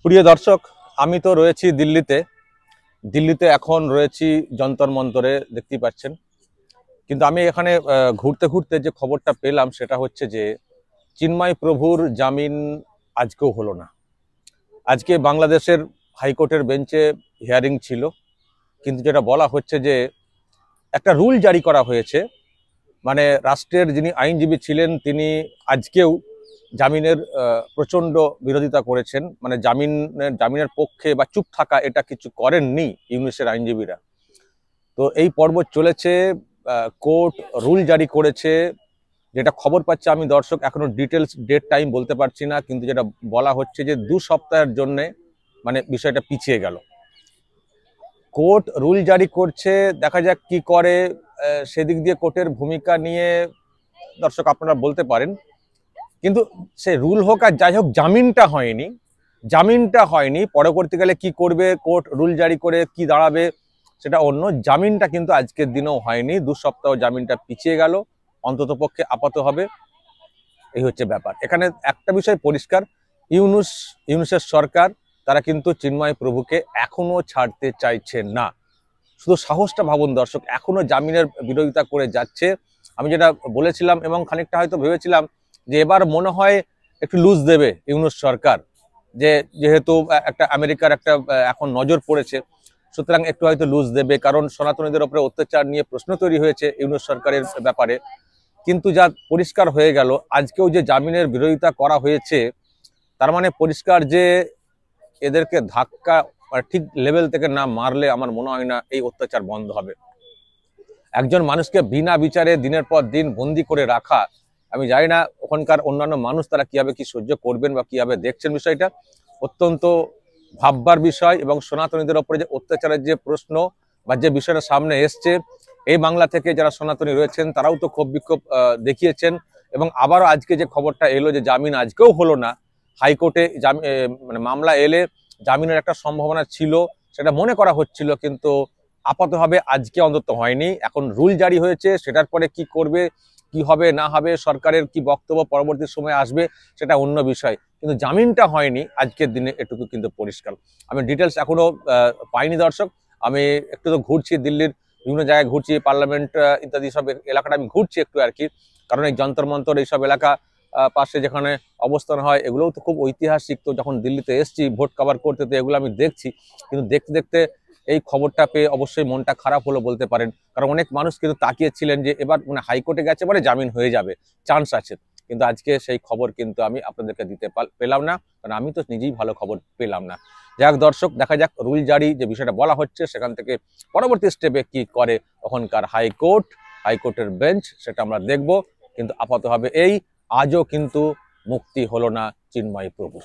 প্রিয় দর্শক, আমি তো রয়েছি দিল্লিতে এখন রয়েছি যন্তর মন্তরে, দেখতেই পাচ্ছেন। কিন্তু আমি এখানে ঘুরতে ঘুরতে যে খবরটা পেলাম সেটা হচ্ছে যে চিন্ময় প্রভুর জামিন আজকেও হলো না। আজকে বাংলাদেশের হাইকোর্টের বেঞ্চে হিয়ারিং ছিল, কিন্তু যেটা বলা হচ্ছে যে একটা রুল জারি করা হয়েছে, মানে রাষ্ট্রের যিনি আইনজীবী ছিলেন তিনি আজকেও জামিনের প্রচণ্ড বিরোধিতা করেছেন। মানে জামিনের পক্ষে বা চুপ থাকা এটা কিছু করেননি ইউনূসের আইনজীবীরা। তো এই পর্ব চলেছে, কোর্ট রুল জারি করেছে। যেটা খবর পাচ্ছে আমি দর্শক, এখনো ডিটেলস ডেট টাইম বলতে পারছি না, কিন্তু যেটা বলা হচ্ছে যে 2 সপ্তাহের জন্য মানে বিষয়টা পিছিয়ে গেল। কোর্ট রুল জারি করছে, দেখা যাক কি করে। সেদিক দিয়ে কোর্টের ভূমিকা নিয়ে দর্শক আপনারা বলতে পারেন, কিন্তু সে রুল হোক আর যাই হোক, জামিনটা হয়নি। পরবর্তীকালে কি করবে কোর্ট রুল জারি করে, কি দাঁড়াবে সেটা অন্য। জামিনটা কিন্তু আজকের দিনেও হয়নি, 2 সপ্তাহ জামিনটা পিছিয়ে গেল, অন্তত পক্ষে আপাত হবে। এই হচ্ছে ব্যাপার। এখানে একটা বিষয় পরিষ্কার, ইউনূসের সরকার তারা কিন্তু চিন্ময় প্রভুকে এখনো ছাড়তে চাইছে না। শুধু সাহসটা ভাবুন দর্শক, এখনো জামিনের বিরোধিতা করে যাচ্ছে। আমি যেটা বলেছিলাম এবং খানিকটা হয়তো ভেবেছিলাম যে এবার মনে হয় একটু লুজ দেবে ইউনূস সরকার, যেহেতু একটা আমেরিকার একটা এখন নজর পড়েছে, সুতরাং একটু হয়তো লুজ দেবে, কারণ সনাতনীদের উপরে অত্যাচার নিয়ে প্রশ্ন তৈরি হয়েছে ইউনূস সরকারের ব্যাপারে। কিন্তু যা পরিষ্কার হয়ে গেল, আজকেও যে জামিনের বিরোধিতা করা হয়েছে, তার মানে পরিষ্কার যে এদেরকে ধাক্কা ঠিক লেভেল থেকে না মারলে আমার মনে হয় না এই অত্যাচার বন্ধ হবে। একজন মানুষকে বিনা বিচারে দিনের পর দিন বন্দি করে রাখা, আমি জানি না ওখানকার অন্যান্য মানুষ তারা কিভাবে কি সহ্য করবেন বা কিভাবে দেখছেন বিষয়টা। অত্যন্ত ভাববার বিষয়। এবং সনাতনীদের ওপরে যে অত্যাচারের যে প্রশ্ন বা যে বিষয়টা সামনে এসছে, এই বাংলা থেকে যারা সনাতনী রয়েছেন তারাও তো ক্ষোভ বিক্ষোভ দেখিয়েছেন। এবং আবারও আজকে যে খবরটা এলো যে জামিন আজকেও হলো না, হাইকোর্টে মানে মামলা এলে জামিনের একটা সম্ভাবনা ছিল, সেটা মনে করা হচ্ছিল, কিন্তু আপাতভাবে আজকে অন্তত হয়নি। এখন রুল জারি হয়েছে, সেটার পরে কি করবে, কি হবে না হবে, সরকারের কি বক্তব্য পরবর্তী সময় আসবে সেটা অন্য বিষয়, কিন্তু জামিনটা হয়নি আজকের দিনে, এটুকু কিন্তু পরিষ্কার। আমি ডিটেলস এখনো পাইনি দর্শক। আমি একটু তো ঘুরছি, দিল্লির বিভিন্ন জায়গায় ঘুরছি, পার্লামেন্ট ইত্যাদি সব এলাকাটা আমি ঘুরছি একটু আর কি, কারণ এই যন্তর মন্তর এইসব এলাকা পাশে যেখানে অবস্থান হয় এগুলোও তো খুব ঐতিহাসিক। তো যখন দিল্লিতে এসছি ভোট কভার করতে, তো এগুলো আমি দেখছি, কিন্তু দেখতে দেখতে এই খবরটা পেয়ে অবশ্যই মনটা খারাপ হলো বলতে পারেন। কারণ অনেক মানুষ কিন্তু তাকিয়েছিলেন যে এবার মানে হাইকোর্টে গেছে মানে জামিন হয়ে যাবে, চান্স আছে। কিন্তু আজকে সেই খবর কিন্তু আমি আপনাদেরকে দিতে পেলাম না, কারণ আমি তো নিজেই ভালো খবর পেলাম না। যাই হোক দর্শক, দেখা যাক রুল জারি যে বিষয়টা বলা হচ্ছে সেখান থেকে পরবর্তী স্টেপে কি করে ওখানকার হাইকোর্টের বেঞ্চ, সেটা আমরা দেখব। কিন্তু আপাতভাবে এই আজও কিন্তু মুক্তি হলো না চিন্ময় প্রভুর।